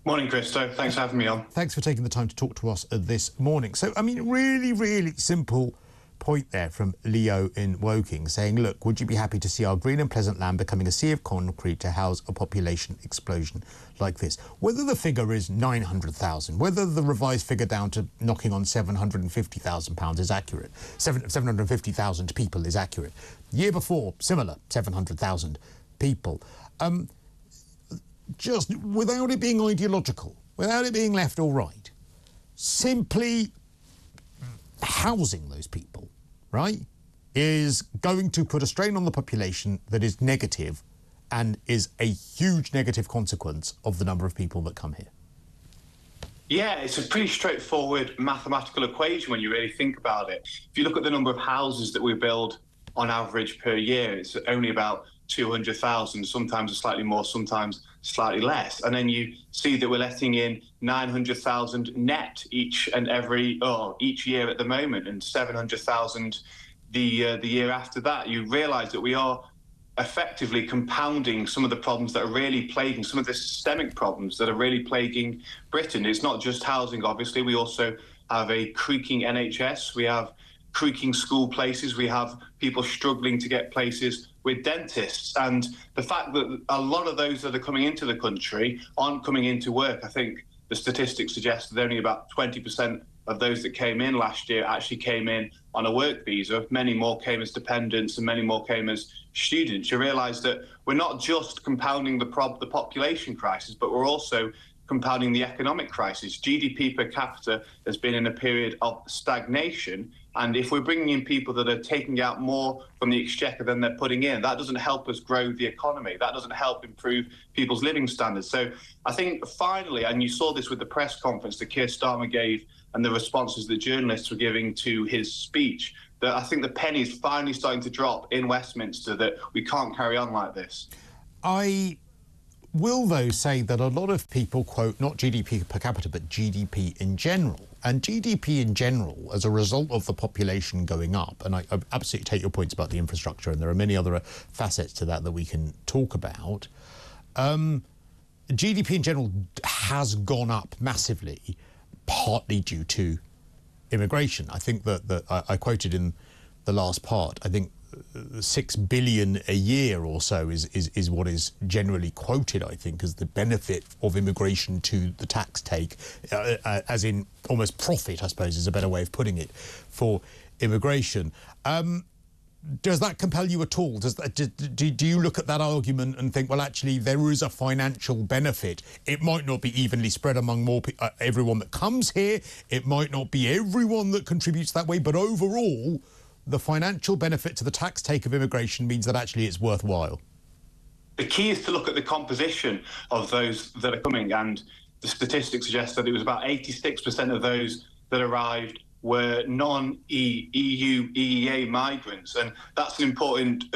Morning, Cristo. Thanks for having me on. Thanks for taking the time to talk to us this morning. So, I mean, really simple point there from Leo in Woking saying, look, would you be happy to see our green and pleasant land becoming a sea of concrete to house a population explosion like this? Whether the figure is 900,000, whether the revised figure down to knocking on £750,000 is accurate, 750,000 people is accurate. The year before, similar, 700,000 people. Just without it being ideological, without it being left or right, simply housing those people, right, is going to put a strain on the population that is negative and is a huge negative consequence of the number of people that come here. Yeah, it's a pretty straightforward mathematical equation when you really think about it. If you look at the number of houses that we build on average per year, it's only about 200,000, sometimes slightly more, sometimes slightly less. And then you see that we're letting in 900,000 net each year at the moment, and 700,000 the year after that. You realise that we are effectively compounding some of the problems that are really plaguing, some of the systemic problems that are really plaguing Britain. It's not just housing, obviously. We also have a creaking NHS. We have creaking school places. We have people struggling to get places with dentists. And the fact that a lot of those that are coming into the country aren't coming into work. I think the statistics suggest that only about 20% of those that came in last year actually came in on a work visa. Many more came as dependents and many more came as students. You realise that we're not just compounding the population crisis, but we're also compounding the economic crisis. GDP per capita has been in a period of stagnation. And if we're bringing in people that are taking out more from the exchequer than they're putting in, that doesn't help us grow the economy. That doesn't help improve people's living standards. So I think finally, and you saw this with the press conference that Keir Starmer gave and the responses that journalists were giving to his speech, that I think the penny is finally starting to drop in Westminster, that we can't carry on like this. I will, though, say that a lot of people quote not GDP per capita, but GDP in general. And GDP in general, as a result of the population going up, and I absolutely take your points about the infrastructure, and there are many other facets to that we can talk about, GDP in general has gone up massively, partly due to immigration. I think that I quoted in the last part, I think 6 billion a year or so is what is generally quoted, I think, as the benefit of immigration to the tax take, as in almost profit, I suppose, is a better way of putting it, for immigration. Does that compel you at all? Do you look at that argument and think, well, actually, there is a financial benefit? It might not be evenly spread among everyone that comes here. It might not be everyone that contributes that way, but overall, the financial benefit to the tax take of immigration means that actually it's worthwhile. The key is to look at the composition of those that are coming, and the statistics suggest that it was about 86% of those that arrived were non-EU, EEA migrants. And that's an important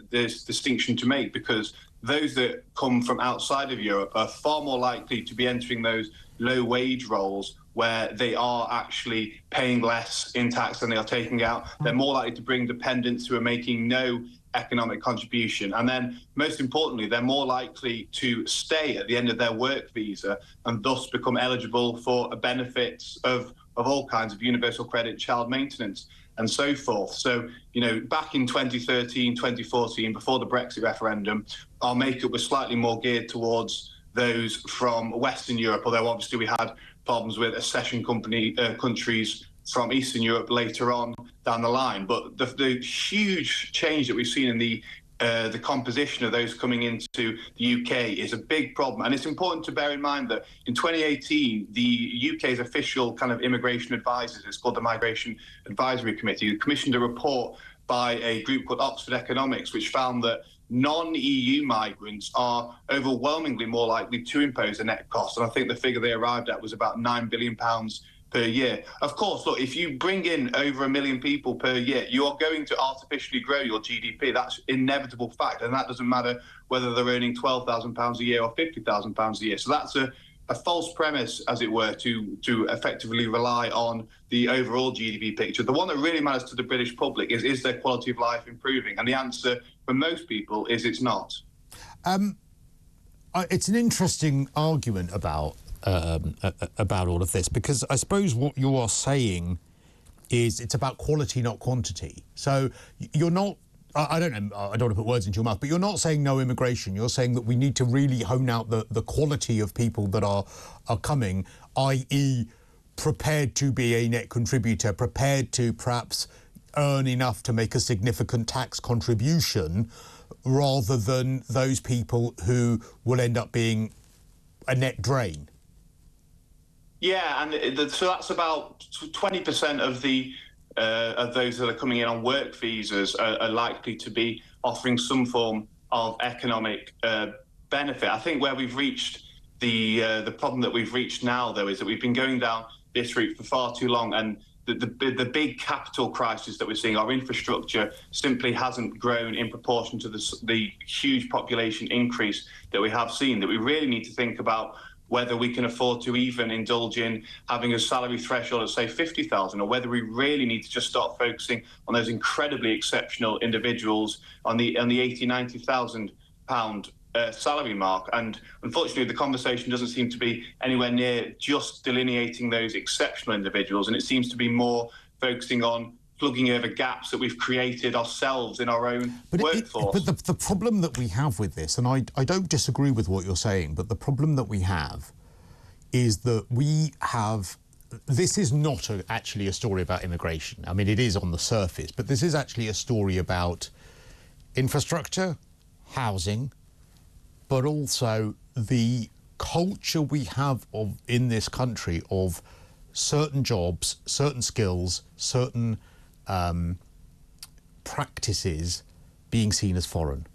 distinction to make, because those that come from outside of Europe are far more likely to be entering those low-wage roles where they are actually paying less in tax than they are taking out. They're more likely to bring dependents who are making no economic contribution. And then, most importantly, they're more likely to stay at the end of their work visa and thus become eligible for benefits of all kinds of universal credit, child maintenance, and so forth. So, you know, back in 2013, 2014, before the Brexit referendum, our makeup was slightly more geared towards those from Western Europe, although obviously we had problems with accession countries from Eastern Europe later on down the line. But the huge change that we've seen in the composition of those coming into the UK is a big problem. And it's important to bear in mind that in 2018, the UK's official kind of immigration advisors, it's called the Migration Advisory Committee, commissioned a report by a group called Oxford Economics, which found that non-EU migrants are overwhelmingly more likely to impose a net cost. And I think the figure they arrived at was about £9 billion per year. Of course, look, if you bring in over 1 million people per year, you are going to artificially grow your GDP. That's inevitable fact. And that doesn't matter whether they're earning £12,000 a year or £50,000 a year. So that's a false premise, as it were, to effectively rely on the overall GDP picture. The one that really matters to the British public is their quality of life improving? And the answer for most people is it's not. It's an interesting argument about about all of this, because I suppose what you are saying is it's about quality, not quantity. So you're not, I don't know, I don't want to put words into your mouth, but you're not saying no immigration. You're saying that we need to really hone out the quality of people that are coming, i.e. prepared to be a net contributor, prepared to perhaps earn enough to make a significant tax contribution, rather than those people who will end up being a net drain. Yeah, and so that's about 20% of those that are coming in on work visas are likely to be offering some form of economic benefit. I think where we've reached the problem that we've reached now, though, is that we've been going down this route for far too long, and the big capital crisis that we're seeing, our infrastructure simply hasn't grown in proportion to the huge population increase that we have seen, that we really need to think about whether we can afford to even indulge in having a salary threshold of, say, 50,000, or whether we really need to just start focusing on those incredibly exceptional individuals on the 80, 90,000 pound salary mark. And unfortunately, the conversation doesn't seem to be anywhere near just delineating those exceptional individuals, and it seems to be more focusing on plugging over gaps that we've created ourselves in our own workforce. But the problem that we have with this, and I don't disagree with what you're saying, but the problem that we have is that we have, this is not actually a story about immigration. I mean, it is on the surface, but this is actually a story about infrastructure, housing, but also the culture we have in this country of certain jobs, certain skills, certain practices being seen as foreign.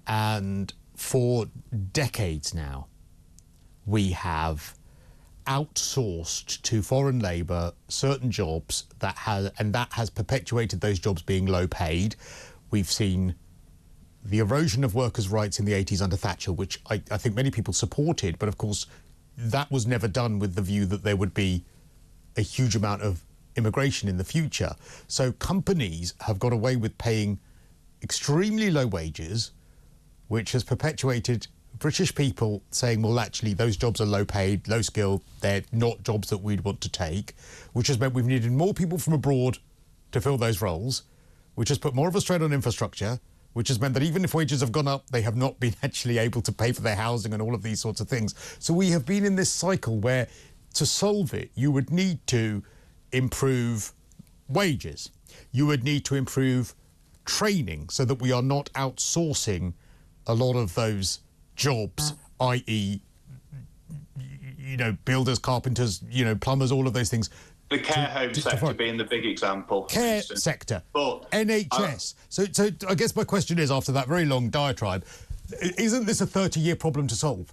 And for decades now, we have outsourced to foreign labour certain jobs that has perpetuated those jobs being low paid. We've seen the erosion of workers' rights in the 80s under Thatcher, which I think many people supported, but of course that was never done with the view that there would be a huge amount of immigration in the future. So companies have got away with paying extremely low wages, which has perpetuated British people saying, well, actually, those jobs are low paid, low skilled, they're not jobs that we'd want to take, which has meant we've needed more people from abroad to fill those roles, which has put more of a strain on infrastructure, which has meant that even if wages have gone up, they have not been actually able to pay for their housing and all of these sorts of things. So we have been in this cycle where, to solve it, you would need to improve wages. You would need to improve training so that we are not outsourcing a lot of those jobs, i.e., you know, builders, carpenters, you know, plumbers, all of those things. The care home sector being the big example. Care sector, but NHS. So I guess my question is, after that very long diatribe, isn't this a 30-year problem to solve?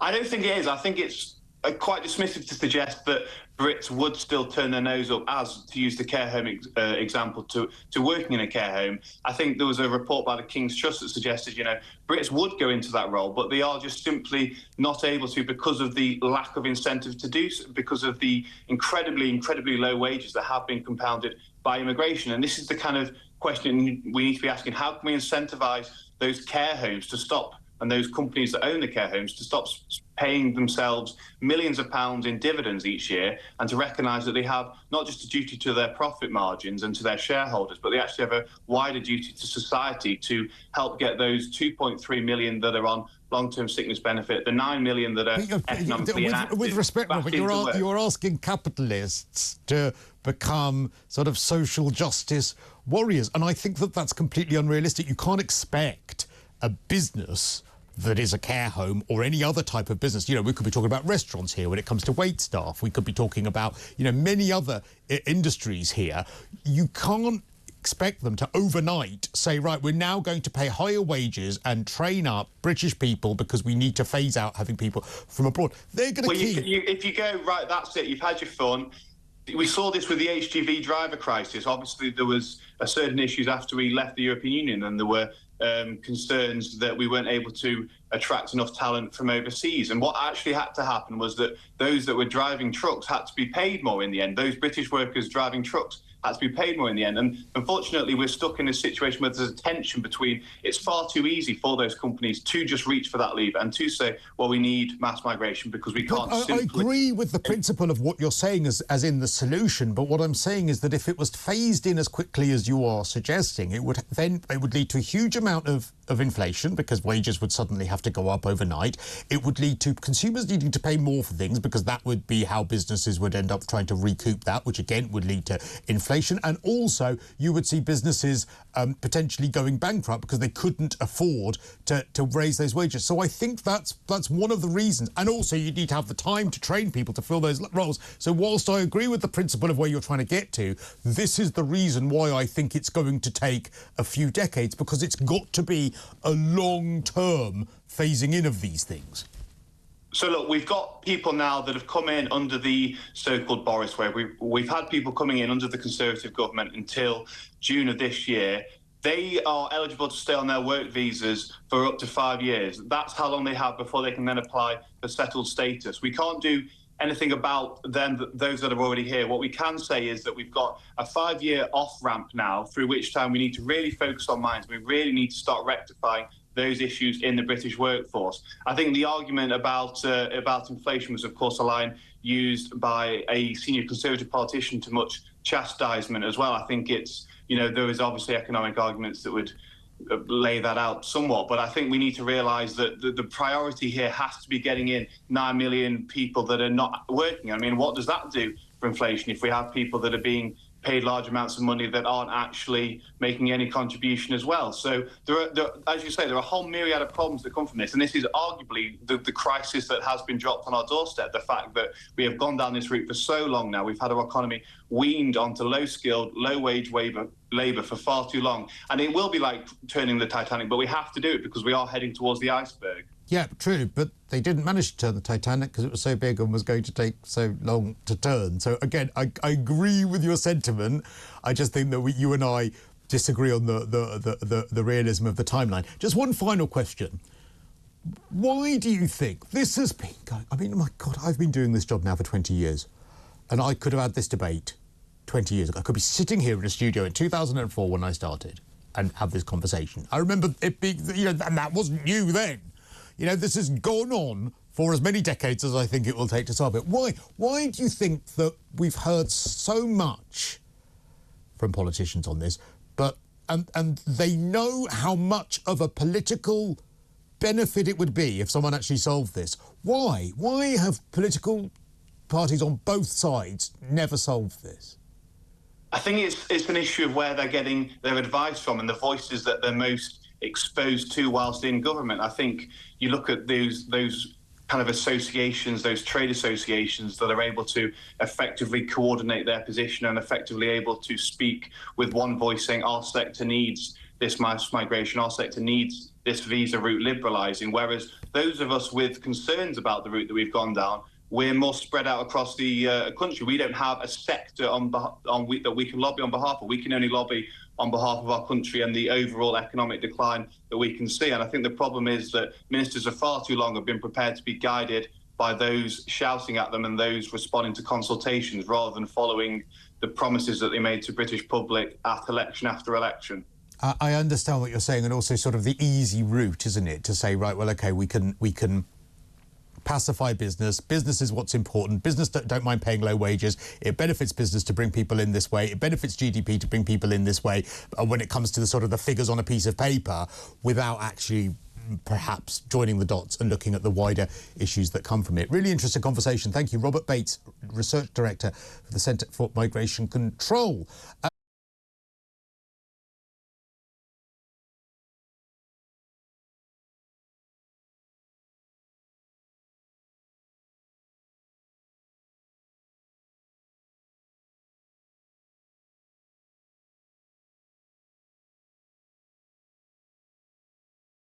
I don't think it is. I think it's quite dismissive to suggest that Brits would still turn their nose up, as, to use the care home example, to working in a care home. I think there was a report by the King's Trust that suggested, you know, Brits would go into that role, but they are just simply not able to because of the lack of incentive to do so, because of the incredibly low wages that have been compounded by immigration. And this is the kind of question we need to be asking: how can we incentivise those care homes to stop, and those companies that own the care homes to stop paying themselves millions of pounds in dividends each year, and to recognise that they have not just a duty to their profit margins and to their shareholders, but they actually have a wider duty to society to help get those 2.3 million that are on long-term sickness benefit, the 9 million that are economically inactive. With respect, Robert, you're asking capitalists to become sort of social justice warriors, and I think that that's completely unrealistic. You can't expect a business that is a care home or any other type of business. You know, we could be talking about restaurants here when it comes to wait staff. We could be talking about, you know, many other industries here. You can't expect them to overnight say, right, we're now going to pay higher wages and train up British people because we need to phase out having people from abroad. They're going to keep... if you go, right, that's it, you've had your fun. We saw this with the HGV driver crisis. Obviously, there was certain issues after we left the European Union, and there were concerns that we weren't able to attract enough talent from overseas. And what actually had to happen was that those that were driving trucks had to be paid more in the end. Those British workers driving trucks had to be paid more in the end. And unfortunately, we're stuck in a situation where there's a tension between it's far too easy for those companies to just reach for that lever and to say, well, we need mass migration because we can't simply... I agree with the principle of what you're saying as in the solution, but what I'm saying is that if it was phased in as quickly as you are suggesting, it would lead to a huge amount of inflation because wages would suddenly have to go up overnight. It would lead to consumers needing to pay more for things because that would be how businesses would end up trying to recoup that, which again would lead to inflation. And also you would see businesses potentially going bankrupt because they couldn't afford to raise those wages. So I think that's one of the reasons. And also you need to have the time to train people to fill those roles. So whilst I agree with the principle of where you're trying to get to, this is the reason why I think it's going to take a few decades, because it's got to be a long-term phasing in of these things. So look, we've got people now that have come in under the so-called Boris way. We've had people coming in under the Conservative government until June of this year. They are eligible to stay on their work visas for up to 5 years. That's how long they have before they can then apply for settled status. We can't do anything about them, those that are already here. What we can say is that we've got a 5-year off-ramp now, through which time we need to really focus on mines. We really need to start rectifying those issues in the British workforce. I think the argument about inflation was, of course, a line used by a senior Conservative politician to much chastisement as well. I think it's, there is obviously economic arguments that would lay that out somewhat, but I think we need to realise that the priority here has to be getting in 9 million people that are not working. I mean, what does that do for inflation if we have people that are being paid large amounts of money that aren't actually making any contribution as well? So as you say, there are a whole myriad of problems that come from this, and this is arguably the crisis that has been dropped on our doorstep. The fact that we have gone down this route for so long now, we've had our economy weaned onto low-skilled, low-wage labour for far too long, and it will be like turning the Titanic, but we have to do it because we are heading towards the iceberg. Yeah, true, but they didn't manage to turn the Titanic because it was so big and was going to take so long to turn. So again, I agree with your sentiment. I just think that you and I disagree on the realism of the timeline. Just one final question. Why do you think this has been going... I mean, my God, I've been doing this job now for 20 years, and I could have had this debate 20 years ago. I could be sitting here in a studio in 2004 when I started and have this conversation. I remember it being, and that wasn't you then. This has gone on for as many decades as I think it will take to solve it. Why do you think that we've heard so much from politicians on this, and they know how much of a political benefit it would be if someone actually solved this? Why have political parties on both sides never solved this? I think it's an issue of where they're getting their advice from and the voices that they're most exposed to whilst in government. I think you look at those kind of associations, those trade associations that are able to effectively coordinate their position and effectively able to speak with one voice saying our sector needs this mass migration, our sector needs this visa route liberalising, whereas those of us with concerns about the route that we've gone down, we're more spread out across the country. We don't have a sector that we can lobby on behalf of. We can only lobby on behalf of our country and the overall economic decline that we can see. And I think the problem is that ministers for far too long have been prepared to be guided by those shouting at them and those responding to consultations rather than following the promises that they made to British public at election after election. I understand what you're saying, and also sort of the easy route, isn't it, to say, right, well, OK, we can pacify business. Business is what's important. Business don't mind paying low wages. It benefits business to bring people in this way. It benefits GDP to bring people in this way when it comes to the sort of the figures on a piece of paper, without actually perhaps joining the dots and looking at the wider issues that come from it. Really interesting conversation. Thank you. Robert Bates, Research Director for the Centre for Migration Control.